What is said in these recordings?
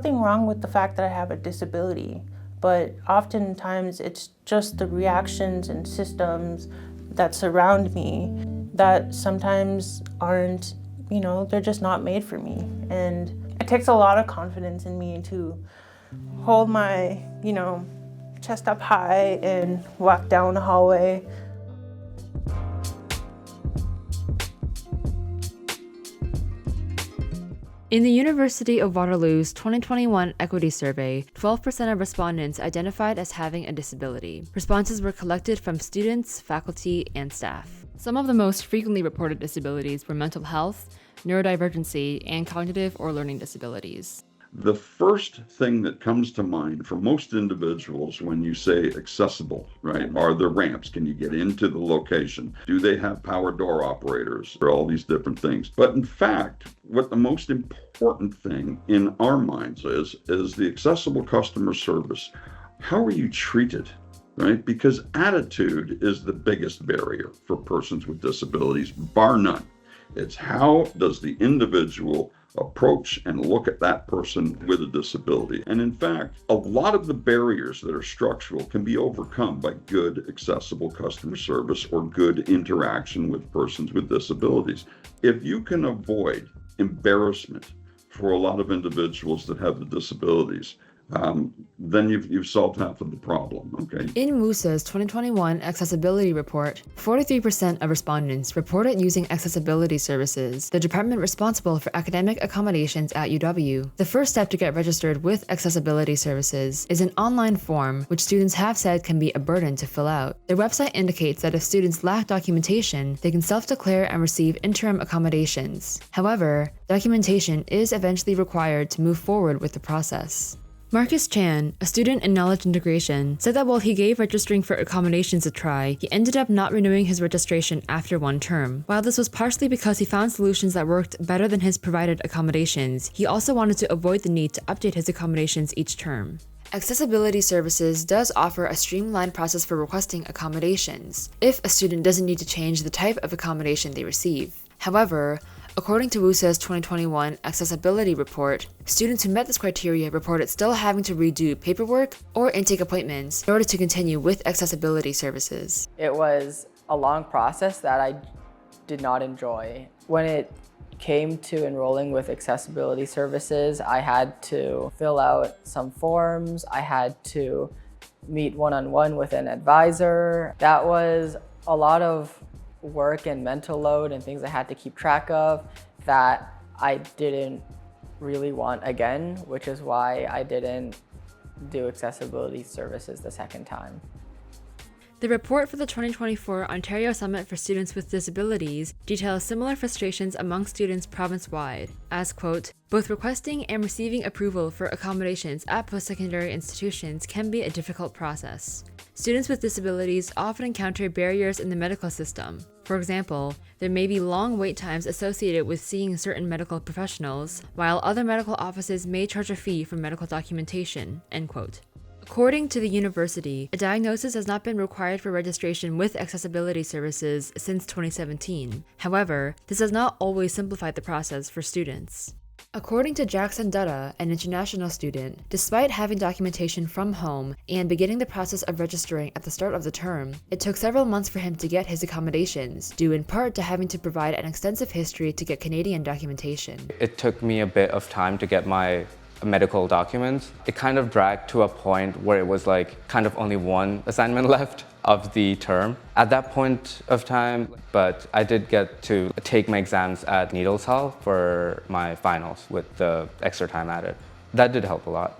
nothing wrong with the fact that I have a disability, but oftentimes it's just the reactions and systems that surround me that sometimes aren't, they're just not made for me. And it takes a lot of confidence in me to hold my, chest up high and walk down the hallway. In the University of Waterloo's 2021 Equity Survey, 12% of respondents identified as having a disability. Responses were collected from students, faculty, and staff. Some of the most frequently reported disabilities were mental health, neurodivergency, and cognitive or learning disabilities. The first thing that comes to mind for most individuals when you say accessible, right, are the ramps. Can you get into the location? Do they have power door operators? Or all these different things. But in fact, what the most important thing in our minds is the accessible customer service. How are you treated? Right? Because attitude is the biggest barrier for persons with disabilities, bar none. It's how does the individual approach and look at that person with a disability. And in fact, a lot of the barriers that are structural can be overcome by good, accessible customer service or good interaction with persons with disabilities. If you can avoid embarrassment for a lot of individuals that have the disabilities, then you've solved half of the problem, okay? In WUSA's 2021 Accessibility Report, 43% of respondents reported using accessibility services, the department responsible for academic accommodations at UW. The first step to get registered with accessibility services is an online form, which students have said can be a burden to fill out. Their website indicates that if students lack documentation, they can self-declare and receive interim accommodations. However, documentation is eventually required to move forward with the process. Marcus Chan, a student in knowledge integration, said that while he gave registering for accommodations a try, he ended up not renewing his registration after one term. While this was partially because he found solutions that worked better than his provided accommodations, he also wanted to avoid the need to update his accommodations each term. Accessibility Services does offer a streamlined process for requesting accommodations, if a student doesn't need to change the type of accommodation they receive. However, according to WUSA's 2021 Accessibility Report, students who met this criteria reported still having to redo paperwork or intake appointments in order to continue with accessibility services. It was a long process that I did not enjoy. When it came to enrolling with accessibility services, I had to fill out some forms. I had to meet one-on-one with an advisor. That was a lot of work and mental load and things I had to keep track of that I didn't really want again, which is why I didn't do accessibility services the second time. The report for the 2024 Ontario Summit for Students with Disabilities details similar frustrations among students province-wide, as, quote, both requesting and receiving approval for accommodations at post-secondary institutions can be a difficult process. Students with disabilities often encounter barriers in the medical system. For example, there may be long wait times associated with seeing certain medical professionals, while other medical offices may charge a fee for medical documentation, end quote. According to the university, a diagnosis has not been required for registration with accessibility services since 2017. However, this has not always simplified the process for students. According to Jackson Dutta, an international student, despite having documentation from home and beginning the process of registering at the start of the term, it took several months for him to get his accommodations, due in part to having to provide an extensive history to get Canadian documentation. It took me a bit of time to get my medical documents. It kind of dragged to a point where it was like kind of only one assignment left of the term at that point of time, but I did get to take my exams at Needles Hall for my finals with the extra time added. That did help a lot.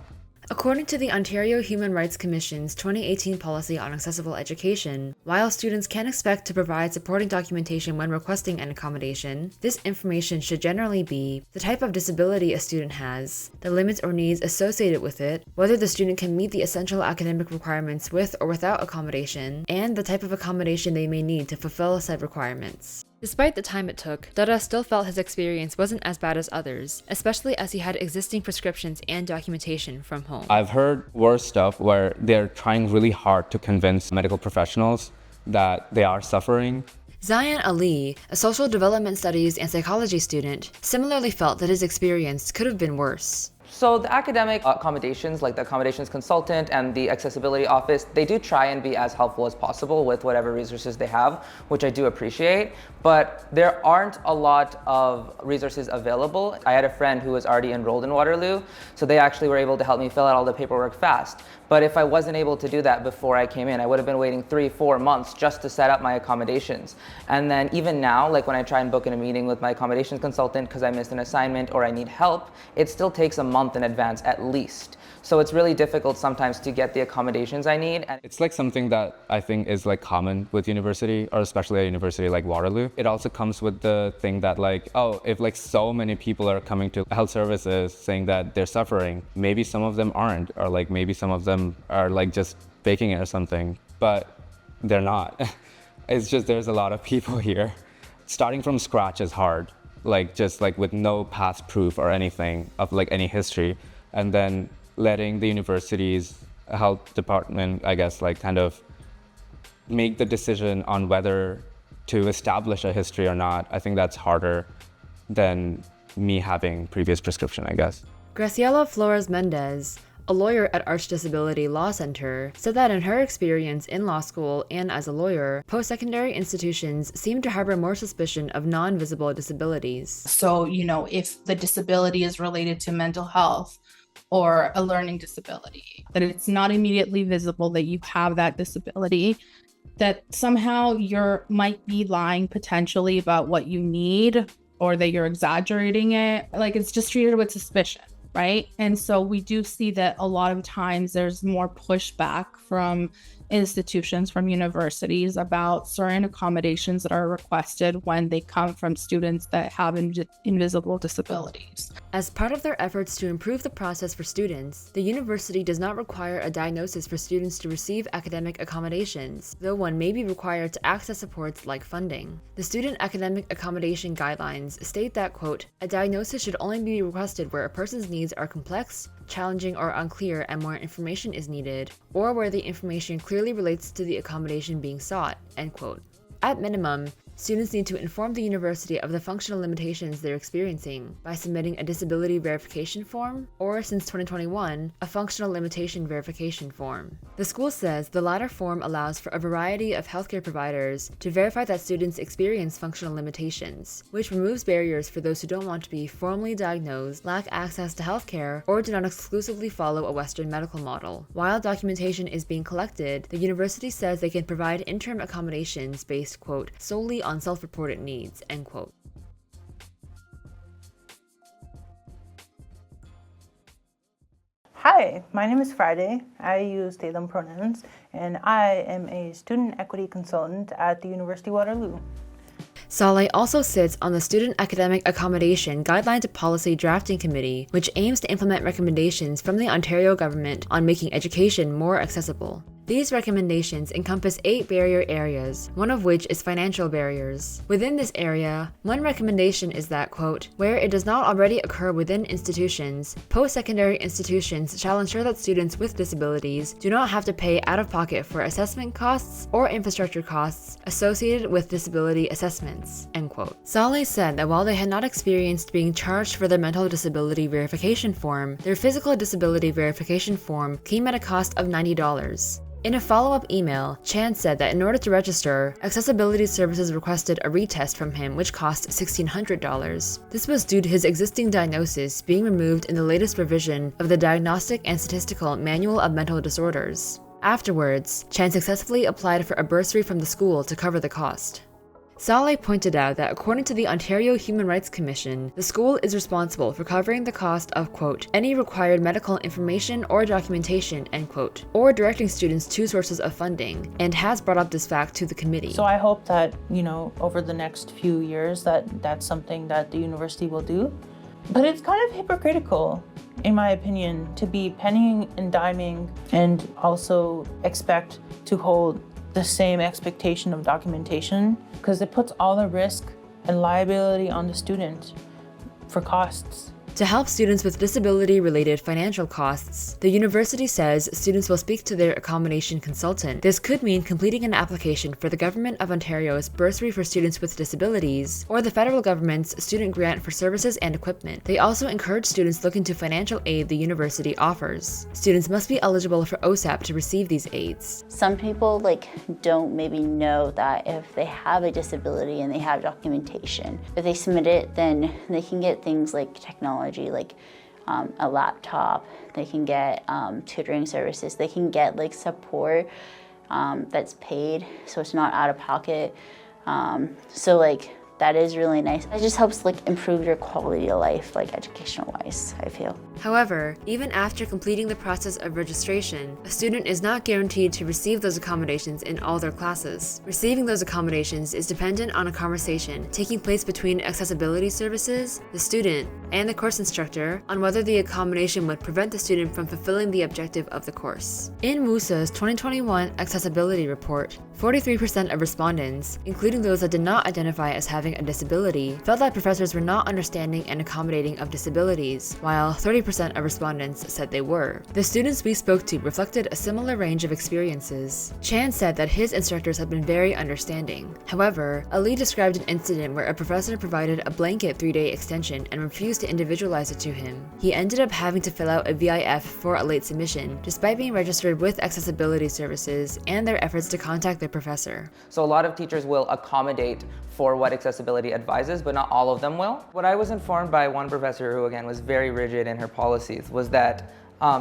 According to the Ontario Human Rights Commission's 2018 policy on accessible education, while students can expect to provide supporting documentation when requesting an accommodation, this information should generally be the type of disability a student has, the limits or needs associated with it, whether the student can meet the essential academic requirements with or without accommodation, and the type of accommodation they may need to fulfill said requirements. Despite the time it took, Dutta still felt his experience wasn't as bad as others, especially as he had existing prescriptions and documentation from home. I've heard worse stuff where they're trying really hard to convince medical professionals that they are suffering. Zion Ali, a social development studies and psychology student, similarly felt that his experience could have been worse. So the academic accommodations, like the accommodations consultant and the accessibility office, they do try and be as helpful as possible with whatever resources they have, which I do appreciate, but there aren't a lot of resources available. I had a friend who was already enrolled in Waterloo, so they actually were able to help me fill out all the paperwork fast. But if I wasn't able to do that before I came in, I would have been waiting 3-4 months just to set up my accommodations. And then even now, like when I try and book in a meeting with my accommodations consultant because I missed an assignment or I need help, it still takes a month in advance at least. So it's really difficult sometimes to get the accommodations I need. And It's like something that I think is like common with university, or especially a university like Waterloo. It also comes with the thing that like, oh, if like so many people are coming to health services saying that they're suffering, maybe some of them aren't, or like maybe some of them are like just faking it or something, but they're not. It's just there's a lot of people here. Starting from scratch is hard, like just like with no past proof or anything of like any history, and then letting the university's health department, I guess, like kind of make the decision on whether to establish a history or not. I think that's harder than me having previous prescription, I guess. Graciela Flores Mendez, a lawyer at Arch Disability Law Center, said that in her experience in law school and as a lawyer, post-secondary institutions seem to harbor more suspicion of non-visible disabilities. So, if the disability is related to mental health or a learning disability, that it's not immediately visible that you have that disability, that somehow might be lying potentially about what you need, or that you're exaggerating it. Like, it's just treated with suspicion, right? And so we do see that a lot of times there's more pushback from institutions, from universities, about certain accommodations that are requested when they come from students that have invisible disabilities. As part of their efforts to improve the process for students, the university does not require a diagnosis for students to receive academic accommodations, though one may be required to access supports like funding. The Student Academic Accommodation Guidelines state that, quote, a diagnosis should only be requested where a person's needs are complex, challenging, or unclear and more information is needed, or where the information clearly relates to the accommodation being sought, end quote. At minimum, students need to inform the university of the functional limitations they're experiencing by submitting a disability verification form, or since 2021, a functional limitation verification form. The school says the latter form allows for a variety of healthcare providers to verify that students experience functional limitations, which removes barriers for those who don't want to be formally diagnosed, lack access to healthcare, or do not exclusively follow a Western medical model. While documentation is being collected, the university says they can provide interim accommodations based, quote, solely on self-reported needs, end quote. Hi, my name is Friday. I use they, them pronouns, and I am a student equity consultant at the University of Waterloo. Saleh also sits on the Student Academic Accommodation Guideline to Policy Drafting Committee, which aims to implement recommendations from the Ontario government on making education more accessible. These recommendations encompass 8 barrier areas, one of which is financial barriers. Within this area, one recommendation is that, quote, where it does not already occur within institutions, post-secondary institutions shall ensure that students with disabilities do not have to pay out-of-pocket for assessment costs or infrastructure costs associated with disability assessments, end quote. Saleh said that while they had not experienced being charged for their mental disability verification form, their physical disability verification form came at a cost of $90. In a follow-up email, Chan said that in order to register, accessibility services requested a retest from him which cost $1,600. This was due to his existing diagnosis being removed in the latest revision of the Diagnostic and Statistical Manual of Mental Disorders. Afterwards, Chan successfully applied for a bursary from the school to cover the cost. Saleh pointed out that according to the Ontario Human Rights Commission, the school is responsible for covering the cost of, quote, any required medical information or documentation, end quote, or directing students to sources of funding, and has brought up this fact to the committee. So I hope that, over the next few years that's something that the university will do. But it's kind of hypocritical, in my opinion, to be penning and diming and also expect to hold the same expectation of documentation, because it puts all the risk and liability on the student for costs. To help students with disability-related financial costs, the university says students will speak to their accommodation consultant. This could mean completing an application for the Government of Ontario's Bursary for Students with Disabilities or the federal government's Student Grant for Services and Equipment. They also encourage students looking to financial aid the university offers. Students must be eligible for OSAP to receive these aids. Some people don't maybe know that if they have a disability and they have documentation, if they submit it, then they can get things like technology, like a laptop, they can get tutoring services, they can get support that's paid, so it's not out of pocket. So that is really nice. It just helps improve your quality of life, educational wise, I feel. However, even after completing the process of registration, a student is not guaranteed to receive those accommodations in all their classes. Receiving those accommodations is dependent on a conversation taking place between accessibility services, the student, and the course instructor on whether the accommodation would prevent the student from fulfilling the objective of the course. In WUSA's 2021 accessibility report, 43% of respondents, including those that did not identify as having a disability, felt that professors were not understanding and accommodating of disabilities, while 30% of respondents said they were. The students we spoke to reflected a similar range of experiences. Chan said that his instructors had been very understanding. However, Ali described an incident where a professor provided a blanket 3-day extension and refused to individualize it to him. He ended up having to fill out a VIF for a late submission, despite being registered with accessibility services and their efforts to contact their professor. So a lot of teachers will accommodate for what accessibility advises, but not all of them will. What I was informed by one professor who again was very rigid in her policies was that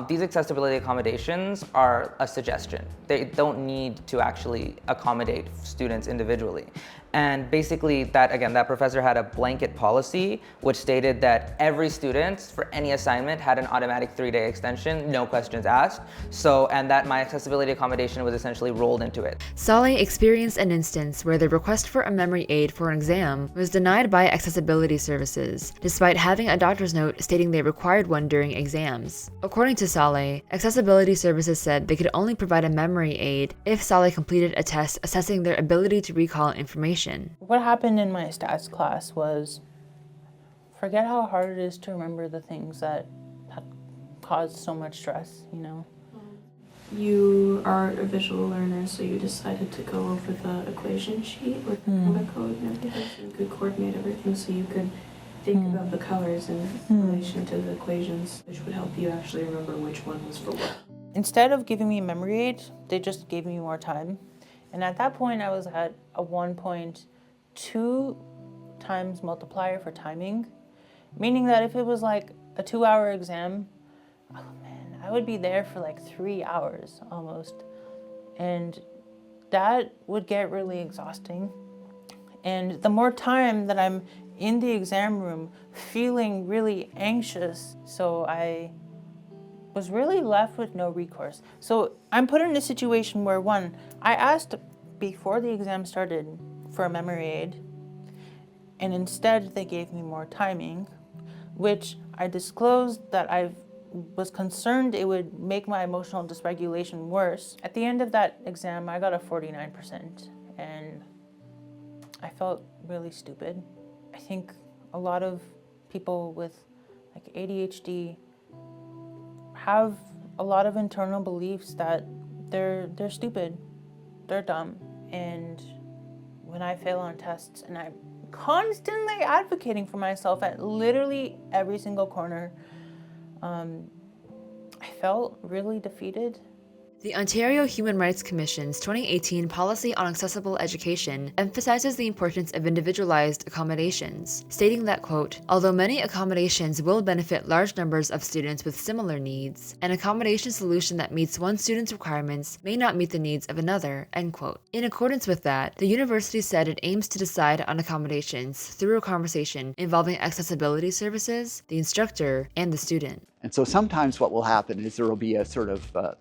these accessibility accommodations are a suggestion. They don't need to actually accommodate students individually. And basically that professor had a blanket policy which stated that every student for any assignment had an automatic 3-day extension, no questions asked. And that my accessibility accommodation was essentially rolled into it. Saleh experienced an instance where the request for a memory aid for an exam was denied by accessibility services, despite having a doctor's note stating they required one during exams. According to Saleh, accessibility services said they could only provide a memory aid if Saleh completed a test assessing their ability to recall information. What happened in my stats class was, forget how hard it is to remember the things that cause so much stress, You are a visual learner, so you decided to go over the equation sheet with the color code and everything, so you could coordinate everything, so you could think about the colors in relation to the equations, which would help you actually remember which one was for what. Instead of giving me a memory aid, they just gave me more time. And at that point, I was at a 1.2 times multiplier for timing, meaning that if it was a 2-hour exam, oh man, I would be there for 3 hours almost. And that would get really exhausting. And the more time that I'm in the exam room feeling really anxious, so I was really left with no recourse. So I'm put in a situation where, one, I asked before the exam started for a memory aid, and instead they gave me more timing, which I disclosed that I was concerned it would make my emotional dysregulation worse. At the end of that exam, I got a 49%, and I felt really stupid. I think a lot of people with ADHD have a lot of internal beliefs that they're stupid, they're dumb. And when I fail on tests, and I'm constantly advocating for myself at literally every single corner, I felt really defeated. The Ontario Human Rights Commission's 2018 Policy on Accessible Education emphasizes the importance of individualized accommodations, stating that, quote, although many accommodations will benefit large numbers of students with similar needs, an accommodation solution that meets one student's requirements may not meet the needs of another, end quote. In accordance with that, the university said it aims to decide on accommodations through a conversation involving accessibility services, the instructor, and the student. And so sometimes what will happen is there will be a sort of a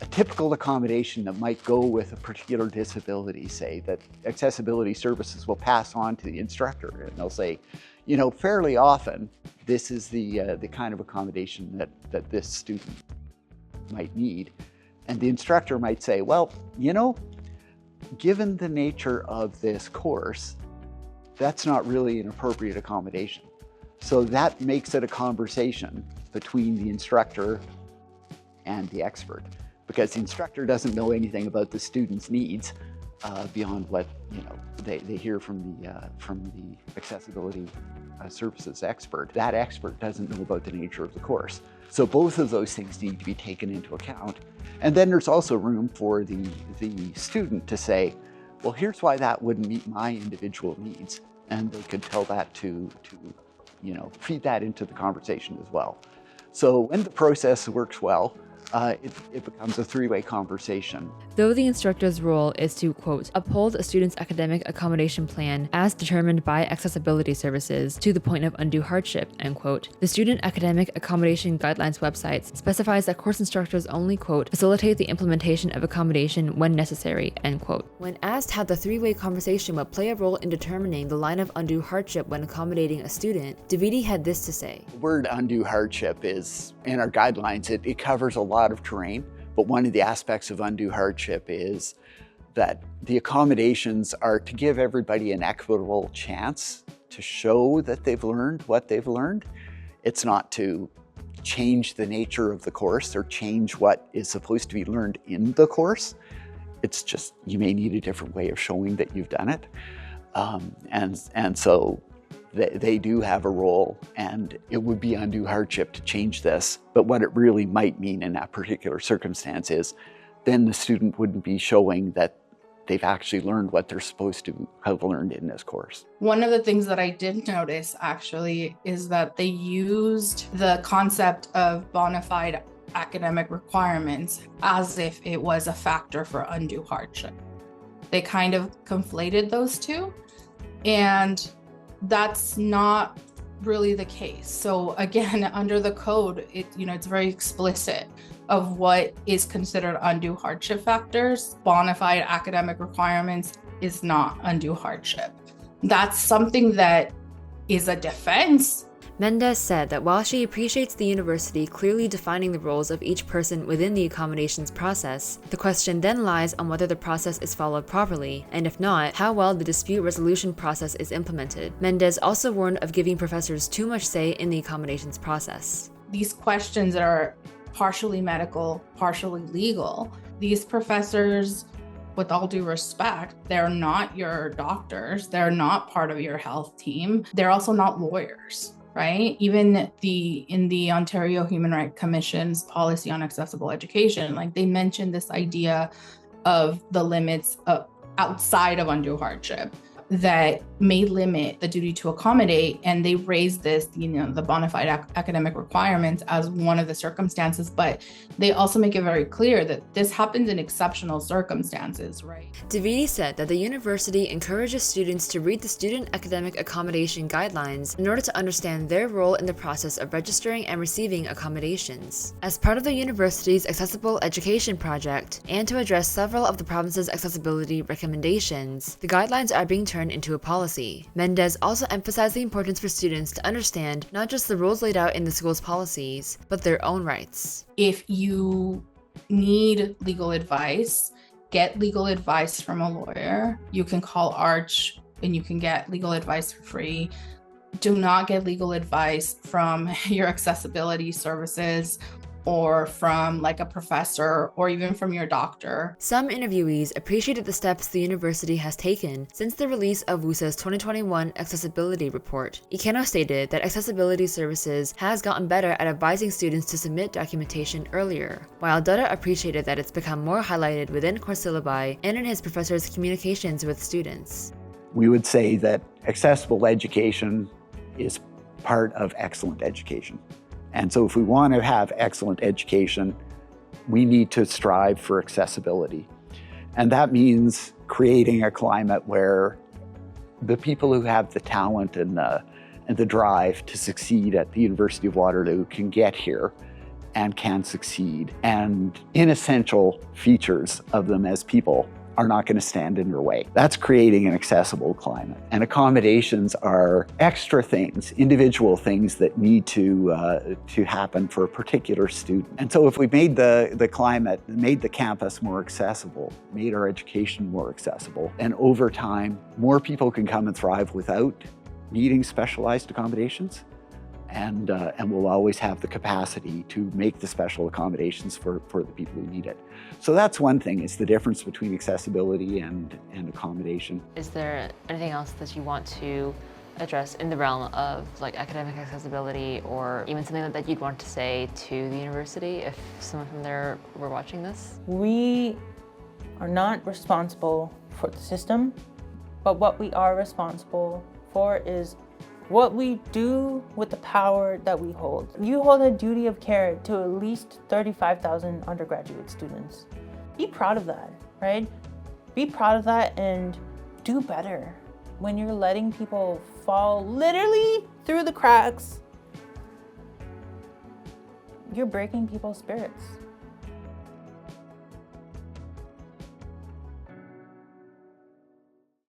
typical accommodation that might go with a particular disability, say, that accessibility services will pass on to the instructor, and they'll say, fairly often, this is the kind of accommodation that this student might need. And the instructor might say, well, given the nature of this course, that's not really an appropriate accommodation. So that makes it a conversation between the instructor and the expert, because the instructor doesn't know anything about the student's needs beyond what they hear from the accessibility services expert. That expert doesn't know about the nature of the course. So both of those things need to be taken into account. And then there's also room for the student to say, well, here's why that wouldn't meet my individual needs. And they could tell that to feed that into the conversation as well. So when the process works well, it becomes a three-way conversation. Though the instructor's role is to, quote, uphold a student's academic accommodation plan as determined by accessibility services to the point of undue hardship, end quote, the Student Academic Accommodation Guidelines website specifies that course instructors only, quote, facilitate the implementation of accommodation when necessary, end quote. When asked how the three-way conversation would play a role in determining the line of undue hardship when accommodating a student, Davidi had this to say. The word undue hardship is, in our guidelines, it covers a lot of terrain, but one of the aspects of undue hardship is that the accommodations are to give everybody an equitable chance to show that they've learned what they've learned. It's not to change the nature of the course or change what is supposed to be learned in the course. It's just, you may need a different way of showing that you've done it. And so they do have a role, and it would be undue hardship to change this. But what it really might mean in that particular circumstance is then the student wouldn't be showing that they've actually learned what they're supposed to have learned in this course. One of the things that I did notice actually is that they used the concept of bona fide academic requirements as if it was a factor for undue hardship. They kind of conflated those two, and that's not really the case. So again, under the code, it's very explicit of what is considered undue hardship factors. Bona fide academic requirements is not undue hardship. That's something that is a defense. Mendez said that while she appreciates the university clearly defining the roles of each person within the accommodations process, the question then lies on whether the process is followed properly, and if not, how well the dispute resolution process is implemented. Mendez also warned of giving professors too much say in the accommodations process. These questions are partially medical, partially legal. These professors, with all due respect, they're not your doctors. They're not part of your health team. They're also not lawyers. Right? Even in the Ontario Human Rights Commission's policy on accessible education, they mentioned this idea of the limits outside of undue hardship that may limit the duty to accommodate, and they raised this, the bona fide academic requirements as one of the circumstances, but they also make it very clear that this happens in exceptional circumstances, right? Davidi said that the university encourages students to read the Student Academic Accommodation Guidelines in order to understand their role in the process of registering and receiving accommodations. As part of the university's Accessible Education Project, and to address several of the province's accessibility recommendations, the guidelines are being turned into a policy. Mendez also emphasized the importance for students to understand not just the rules laid out in the school's policies, but their own rights. If you need legal advice, get legal advice from a lawyer. You can call Arch and you can get legal advice for free. Do not get legal advice from your accessibility services or from a professor or even from your doctor. Some interviewees appreciated the steps the university has taken since the release of WUSA's 2021 accessibility report. Ikeno stated that accessibility services has gotten better at advising students to submit documentation earlier, while Dutta appreciated that it's become more highlighted within course syllabi and in his professors' communications with students. We would say that accessible education is part of excellent education. And so if we want to have excellent education, we need to strive for accessibility. And that means creating a climate where the people who have the talent and the drive to succeed at the University of Waterloo can get here and can succeed. And inessential features of them as people are not going to stand in your way. That's creating an accessible climate. And accommodations are extra things, individual things that need to happen for a particular student. And so if we made the climate, made the campus more accessible, made our education more accessible, and over time, more people can come and thrive without needing specialized accommodations, and we'll always have the capacity to make the special accommodations for the people who need it. So that's one thing, is the difference between accessibility and accommodation. Is there anything else that you want to address in the realm of like academic accessibility, or even something that you'd want to say to the university if someone from there were watching this? We are not responsible for the system, but what we are responsible for is what we do with the power that we hold. You hold a duty of care to at least 35,000 undergraduate students. Be proud of that, right? Be proud of that and do better. When you're letting people fall literally through the cracks, you're breaking people's spirits.